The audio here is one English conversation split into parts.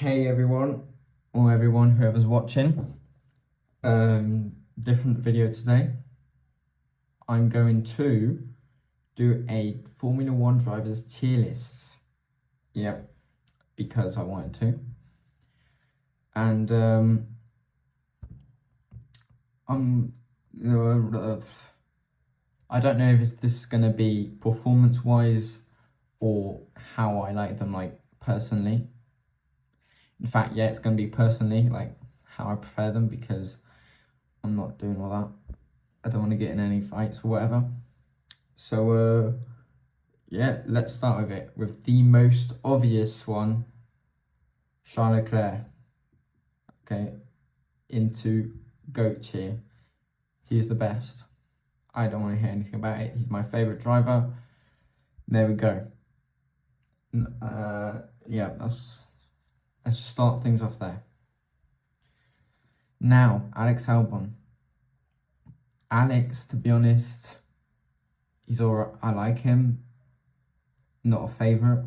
Hey everyone, or everyone whoever's watching. Different video today. I'm going to do a Formula One drivers tier list. Yep, because I wanted to. And I don't know if this is gonna be performance-wise or how I like them, like personally. In fact, yeah, it's gonna be personally, like how I prefer them, because I'm not doing all that. I don't want to get in any fights or whatever. So, yeah, let's start with it. With the most obvious one, Charles Leclerc. Okay, into GOAT tier. He's the best. I don't want to hear anything about it. He's my favourite driver. There we go. Yeah, let's just start things off there. Now, Alex Albon. Alex, to be honest, he's alright. I like him. Not a favourite.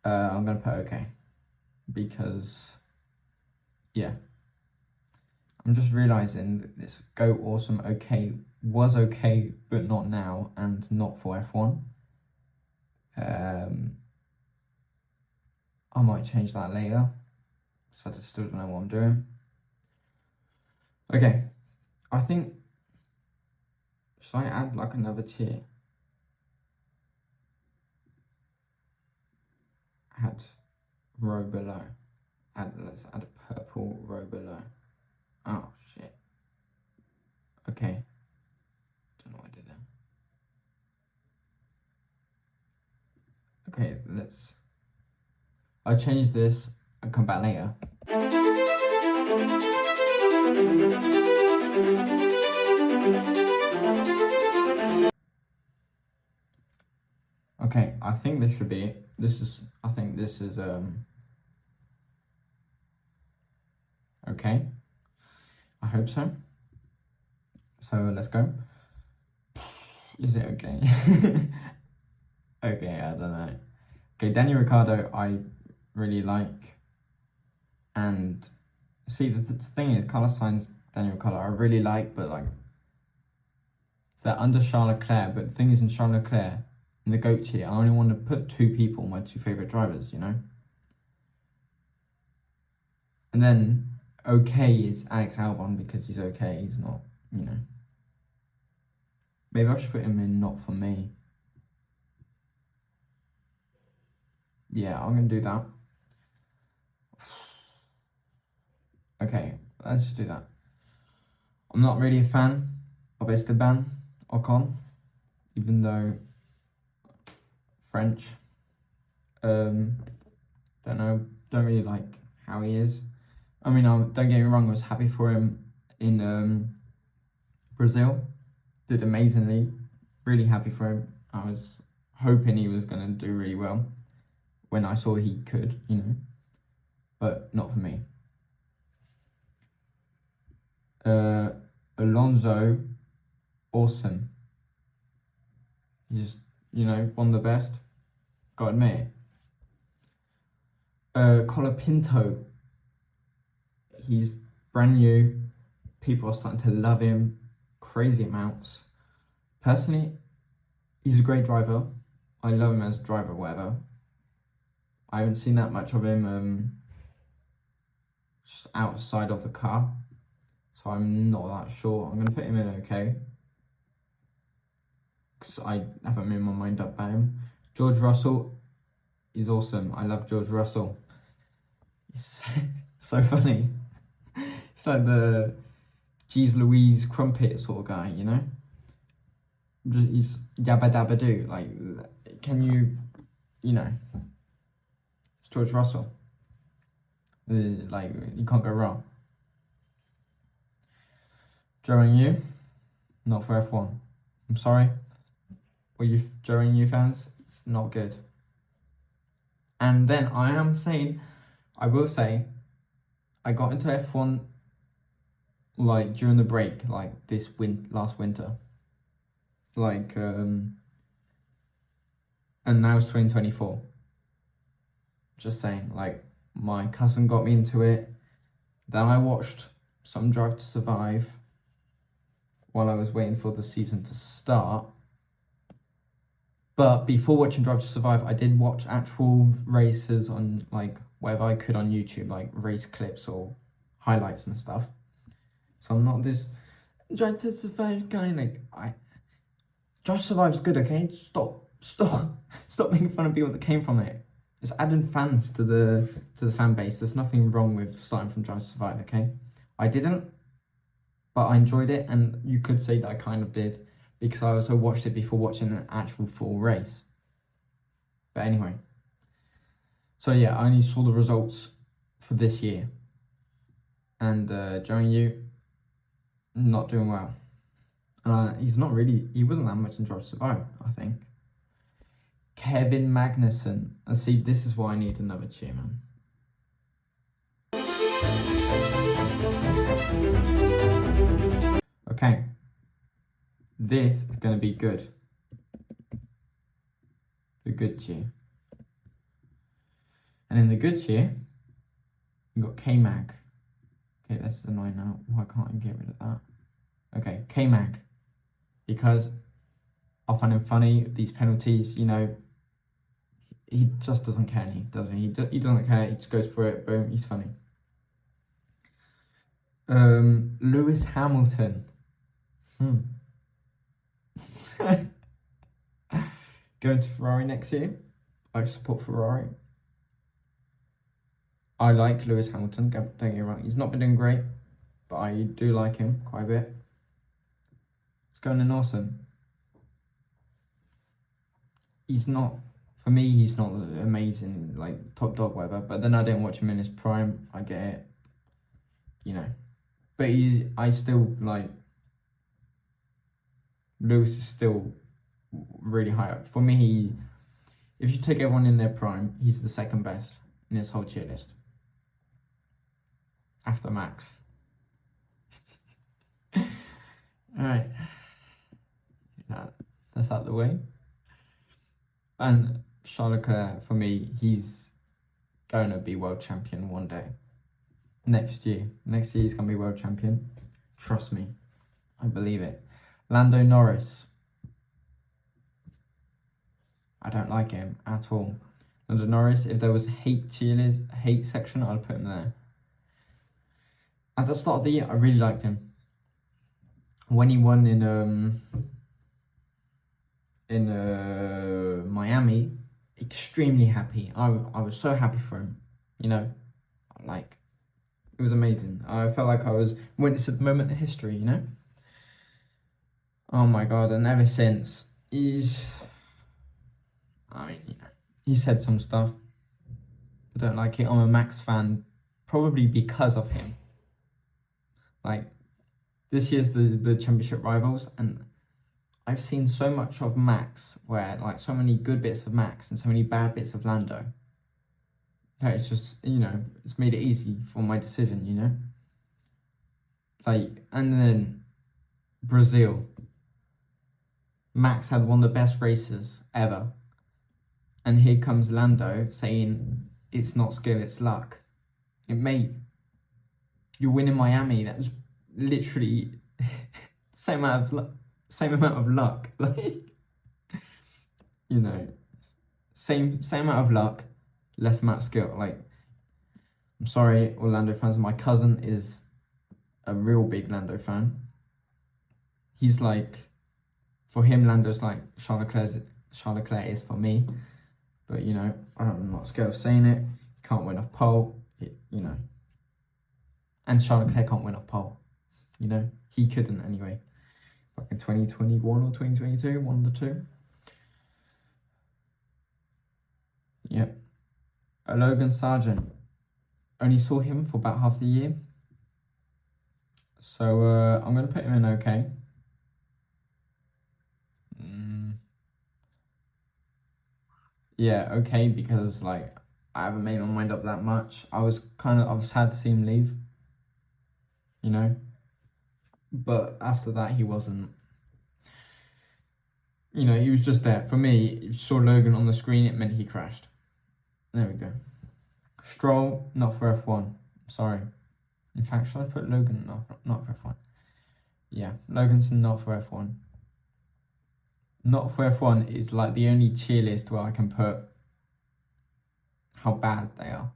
I'm gonna put okay, because yeah, I'm just realizing that this GOAT Awesome okay was okay, but not now, and not for F1. I might change that later, so I still don't know what I'm doing. Okay, I think, should I add like another tier? Add row below. Let's add a purple row below. Oh shit. Okay. Don't know what I did there. Okay, I'll change this and come back later. Okay, I think this should be it. I think this is okay. I hope so. So let's go. Is it okay? Okay, I don't know. Okay, Daniel Ricciardo I really like. And see, the thing is, Carlos Sainz, Daniel Ricciardo I really like, but like, they're under Charles Leclerc. But the thing is, in Charles Leclerc, in the GOAT tier, I only want to put two people, my two favourite drivers, you know? And then okay is Alex Albon, because he's okay, he's not, you know. Maybe I should put him in not for me. Yeah, I'm gonna do that. Okay, let's just do that. I'm not really a fan of Esteban Ocon, even though French. Don't know, don't really like how he is. I mean, don't get me wrong, I was happy for him in Brazil. Did amazingly, really happy for him. I was hoping he was gonna do really well when I saw he could, you know, but not for me. Alonso, awesome. He's, you know, one of the best. Gotta admit. Colapinto, he's brand new. People are starting to love him crazy amounts. Personally, he's a great driver. I love him as a driver, whatever. I haven't seen that much of him just outside of the car, so I'm not that sure. I'm gonna put him in okay, because I haven't made my mind up about him. George Russell is awesome. I love George Russell. He's so funny. It's like the Jeez Louise Crumpet sort of guy, you know? He's yabba dabba doo. Like, can you know, it's George Russell. Like, you can't go wrong. Zhou Yu, not for F1. I'm sorry. Were you Zhou Yu fans? It's not good. And then I will say, I got into F1 like during the break, like last winter. Like, and now it's 2024. Just saying, like, my cousin got me into it. Then I watched some Drive to Survive while I was waiting for the season to start. But before watching Drive to Survive, I did watch actual races on, like, whatever I could on YouTube, like race clips or highlights and stuff. So I'm not this Drive to Survive guy. Like, Drive to Survive is good, okay? Stop making fun of people that came from it. It's adding fans to the fan base. There's nothing wrong with starting from Drive to Survive, okay? I didn't, but I enjoyed it, and you could say that I kind of did, because I also watched it before watching an actual full race. But anyway, so yeah, I only saw the results for this year, and Zhang Yu not doing well. He wasn't that much in Drive to Survive, I think. Kevin Magnussen. And see, this is why I need another chairman. Okay. This is going to be good. The good cheer. And in the good cheer, we've got K-Mag. Okay, this is annoying now. Why can't I get rid of that? Okay, K-Mag. Because I find him funny. These penalties, you know, he just doesn't care, does he? He doesn't care. He just goes for it. Boom, he's funny. Lewis Hamilton. Going to Ferrari next year. I support Ferrari. I like Lewis Hamilton, don't get me wrong. He's not been doing great, but I do like him quite a bit. He's going in awesome. He's not, for me, he's not amazing, like top dog, whatever. But then I didn't watch him in his prime. I get it, you know. But I still like, Lewis is still really high up. For me, if you take everyone in their prime, he's the second best in this whole tier list. After Max. Alright. That's out the way. And Charles Leclerc, for me, he's going to be world champion one day. Next year he's going to be world champion. Trust me. I believe it. Lando Norris. I don't like him at all. Lando Norris, if there was hate section, I'd put him there. At the start of the year, I really liked him. When he won in Miami, extremely happy. I was so happy for him. You know, like, it was amazing. I felt like I was witnessing the moment of history, you know? Oh my God, and ever since, he said some stuff. I don't like it. I'm a Max fan, probably because of him. Like, this year's the championship rivals, and I've seen so much of Max, where, like, so many good bits of Max and so many bad bits of Lando, that it's just, you know, it's made it easy for my decision, you know? Like, and then Brazil. Max had one of the best races ever. And here comes Lando saying it's not skill, it's luck. Mate, you win in Miami, that was literally same amount of luck. Like, you know, same amount of luck, less amount of skill. Like, I'm sorry, Orlando fans. My cousin is a real big Lando fan. He's like, for him, Lando's like Charles Leclerc is for me. But, you know, I'm not scared of saying it. He can't win off pole, you know. And Charles Leclerc can't win off pole, you know. He couldn't anyway. Like in 2021 or 2022, one of the two. Yep. Logan Sargent. Only saw him for about half the year. So I'm going to put him in okay. Yeah, okay, because, like, I haven't made my mind up that much. I was sad to see him leave, you know. But after that, he wasn't. You know, he was just there. For me, if you saw Logan on the screen, it meant he crashed. There we go. Stroll, not for F1. Sorry. In fact, should I put Logan? No, not for F1. Yeah, Logan's not for F1. Not for F1 is like the only tier list where I can put how bad they are.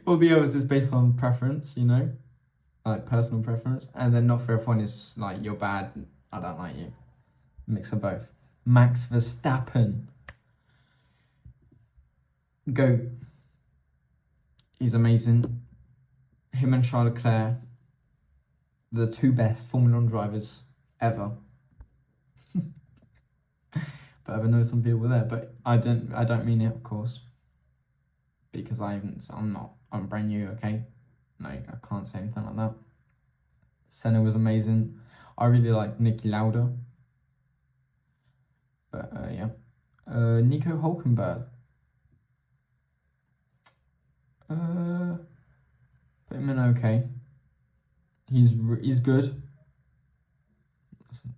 All the others is based on preference, you know, like personal preference. And then not for F1 is like, you're bad, I don't like you. Mix of both. Max Verstappen. GOAT. He's amazing. Him and Charles Leclerc, the two best Formula 1 drivers ever. But I know some people there, but I don't mean it, of course, because I'm brand new, okay? Like, I can't say anything like that. Senna was amazing. I really like Niki Lauda. But yeah. Nico Hulkenberg. Put him in okay. He's good.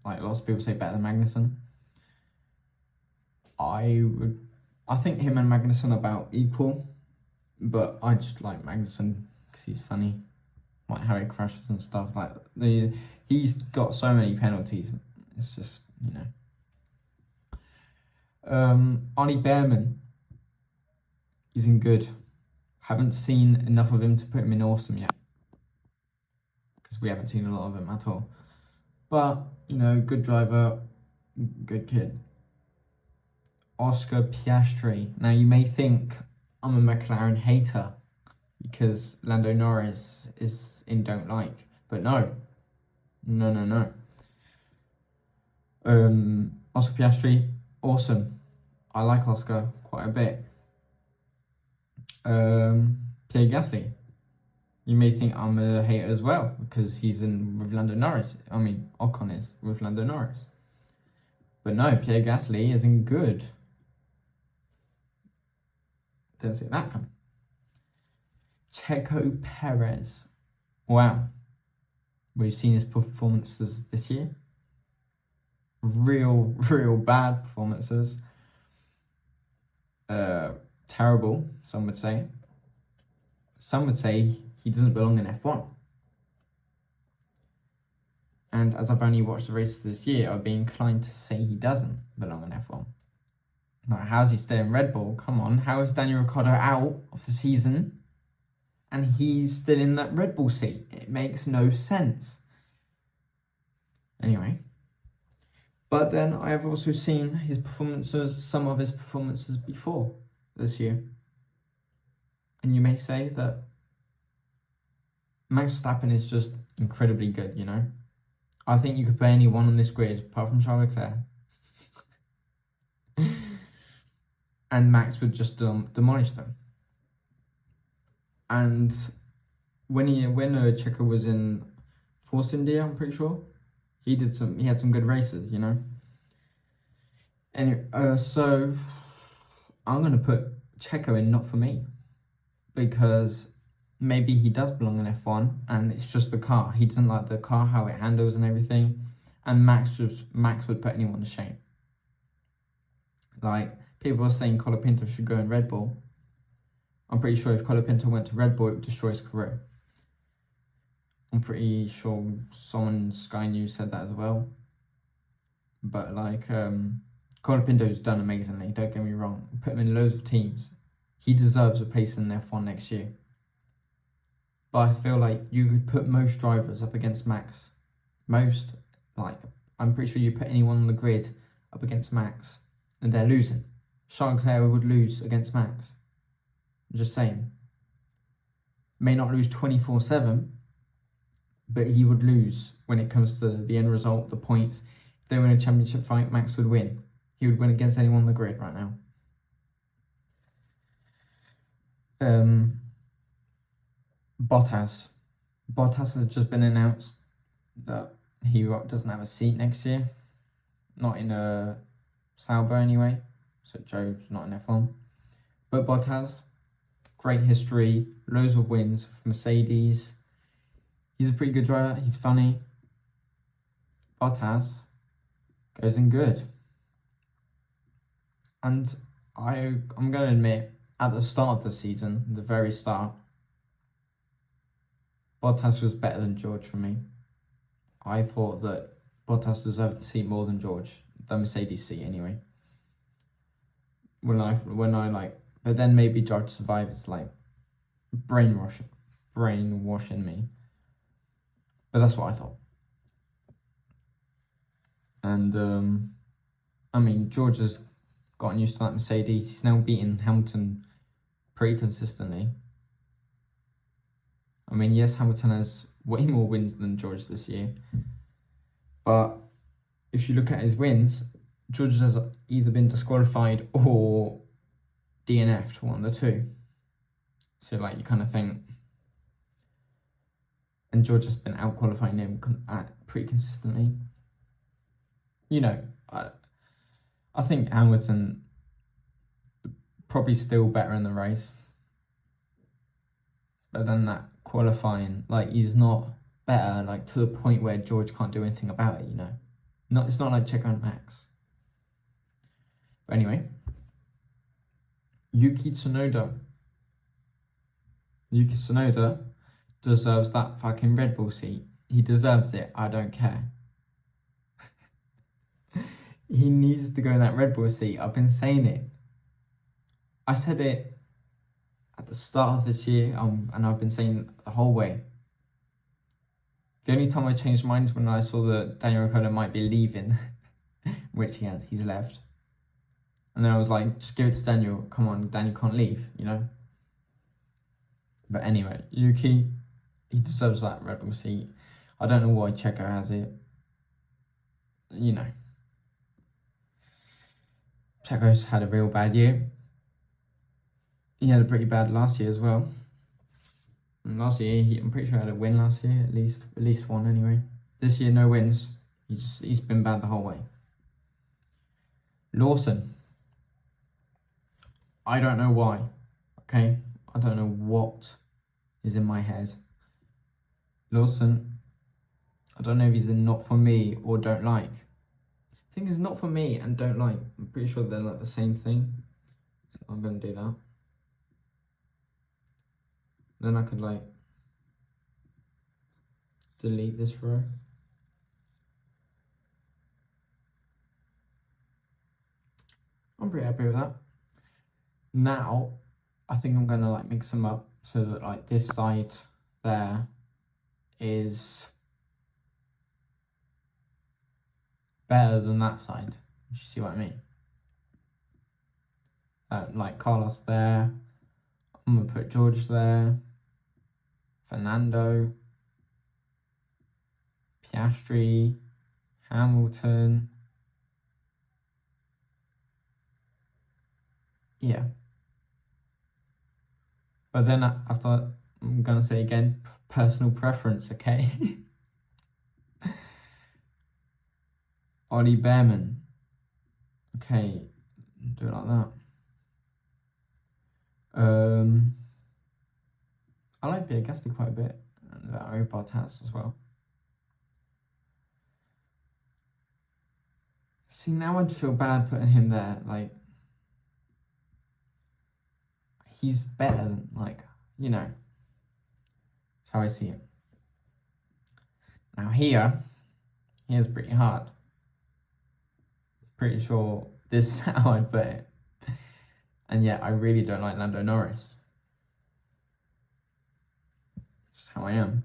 Like lots of people say, better than Magnussen. I think him and Magnussen are about equal, but I just like Magnussen because he's funny. Like how he crashes and stuff. Like he's got so many penalties. It's just, you know. Ollie Behrman. He's in good. Haven't seen enough of him to put him in awesome yet, because we haven't seen a lot of him at all. But, you know, good driver, good kid. Oscar Piastri. Now, you may think I'm a McLaren hater because Lando Norris is in don't like, but no. Oscar Piastri, awesome. I like Oscar quite a bit. Pierre Gasly. You may think I'm a hater as well because he's in with Lando Norris. I mean, Ocon is with Lando Norris. But no, Pierre Gasly isn't good. Didn't see that coming. Checo Perez. Wow. We've seen his performances this year. Real bad performances. Terrible, some would say. Some would say he doesn't belong in F1. And as I've only watched the races this year, I'd be inclined to say he doesn't belong in F1. Like, how's he still in Red Bull? Come on, how is Daniel Ricciardo out of the season and he's still in that Red Bull seat? It makes no sense. Anyway. But then I have also seen his performances, some of his performances before this year. And you may say that Max Verstappen is just incredibly good, you know? I think you could put anyone on this grid, apart from Charles Leclerc. And Max would just demolish them. And when Checo was in Force India, I'm pretty sure, he had some good races, you know? Anyway, so I'm going to put Checo in not for me, because maybe he does belong in F1 and it's just the car. He doesn't like the car, how it handles and everything. And Max would put anyone to shame. Like, people are saying Colapinto should go in Red Bull. I'm pretty sure if Colapinto went to Red Bull, it would destroy his career. I'm pretty sure someone Sky News said that as well. But like, Colapinto's done amazingly, don't get me wrong. Put him in loads of teams. He deserves a place in F1 next year. But I feel like you could put most drivers up against Max. Most, like, I'm pretty sure you put anyone on the grid up against Max and they're losing. Charles Leclerc would lose against Max. I'm just saying. May not lose 24/7, but he would lose when it comes to the end result, the points. If they were in a championship fight, Max would win. He would win against anyone on the grid right now. Bottas. Bottas has just been announced that he doesn't have a seat next year. Not in a Sauber anyway. So Joe's not in F1. But Bottas, great history, loads of wins for Mercedes. He's a pretty good driver. He's funny. Bottas goes in good. And I'm going to admit, at the start of the season, the very start, Bottas was better than George for me. I thought that Bottas deserved the seat more than George, the Mercedes seat anyway. When I like, but then maybe Drive to Survive is like brainwashing me. But that's what I thought. And I mean, George has gotten used to that Mercedes. He's now beating Hamilton pretty consistently. I mean, yes, Hamilton has way more wins than George this year. But if you look at his wins, George has either been disqualified or DNF'd, one of the two. So, like, you kind of think... And George has been out-qualifying him pretty consistently. You know, I think Hamilton probably still better in the race. But then that qualifying, like, he's not better, like, to the point where George can't do anything about it, you know. It's not like Checo and Max. But anyway, Yuki Tsunoda deserves that fucking Red Bull seat. He deserves it. I don't care. He needs to go in that Red Bull seat. I've been saying it. I said it at the start of this year, and I've been saying it the whole way. The only time I changed minds when I saw that Daniel Ricciardo might be leaving, which he has. He's left. And then I was like, just give it to Daniel. Come on, Daniel can't leave, you know? But anyway, Yuki, he deserves that Red Bull seat. I don't know why Checo has it. You know. Checo's had a real bad year. He had a pretty bad last year as well. And last year, I'm pretty sure he had a win last year, at least one anyway. This year, no wins. He's been bad the whole way. Lawson. I don't know why, okay? I don't know what is in my head. Lawson, I don't know if he's in not for me or don't like. I think it's not for me and don't like. I'm pretty sure they're like the same thing. So I'm going to do that. Then I could like delete this row. I'm pretty happy with that. Now, I think I'm gonna like mix them up so that like this side there is better than that side. You see what I mean? Like Carlos there. I'm gonna put George there. Fernando. Piastri. Hamilton. Yeah. But then after, I'm gonna say again, personal preference, okay? Ollie Behrman. Okay, do it like that. I like Pierre Gasly quite a bit, and Valtteri Bottas as well. See, now I'd feel bad putting him there, like, he's better than, like, you know, that's how I see it. Now here's pretty hard. Pretty sure this is how I'd put it. And yet, I really don't like Lando Norris. That's how I am.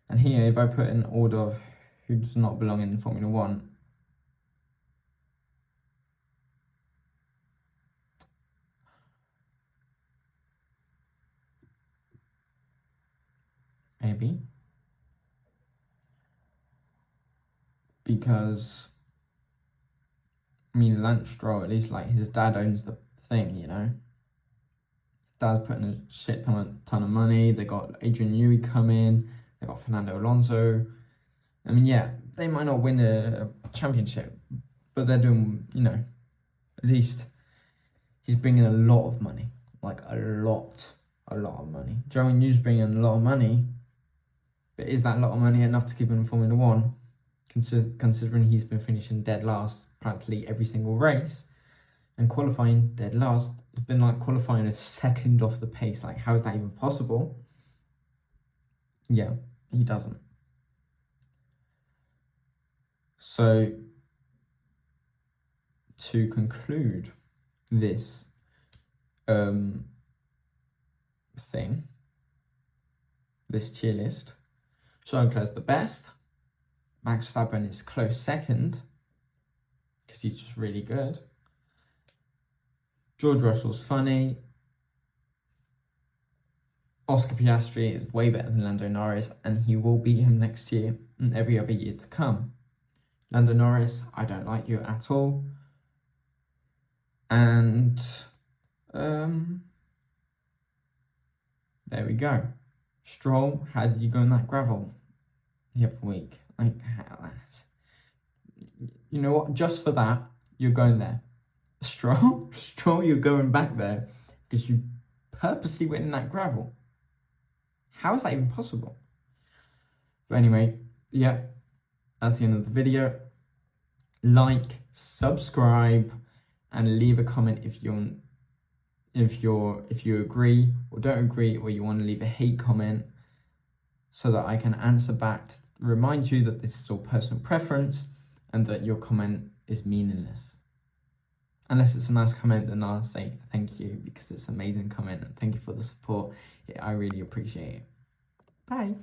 And here, if I put in order of who does not belong in Formula 1, maybe. Because, I mean, Lance Stroll, at least, like, his dad owns the thing, you know? Dad's putting a shit ton of money. They got Adrian Newey coming. They got Fernando Alonso. I mean, yeah, they might not win a championship, but they're doing, you know, at least he's bringing a lot of money. Like, a lot of money. Joe New's bringing a lot of money, but is that lot of money enough to keep him in Formula 1? Considering he's been finishing dead last practically every single race. And qualifying dead last, it's been like qualifying a second off the pace. Like, how is that even possible? Yeah, he doesn't. So, to conclude this thing, this tier list, Charles Leclerc's the best. Max Verstappen is close second because he's just really good. George Russell's funny. Oscar Piastri is way better than Lando Norris, and he will beat him next year and every other year to come. Lando Norris, I don't like you at all. And there we go. Stroll, how did you go in that gravel the other week? Like, you know what? Just for that, you're going there. Stroll, you're going back there because you purposely went in that gravel. How is that even possible? But anyway, yeah, that's the end of the video. Like, subscribe, and leave a comment if you agree or don't agree, or you want to leave a hate comment so that I can answer back to remind you that this is all personal preference and that your comment is meaningless. Unless it's a nice comment, then I'll say thank you because it's an amazing comment and thank you for the support. I really appreciate it. Bye.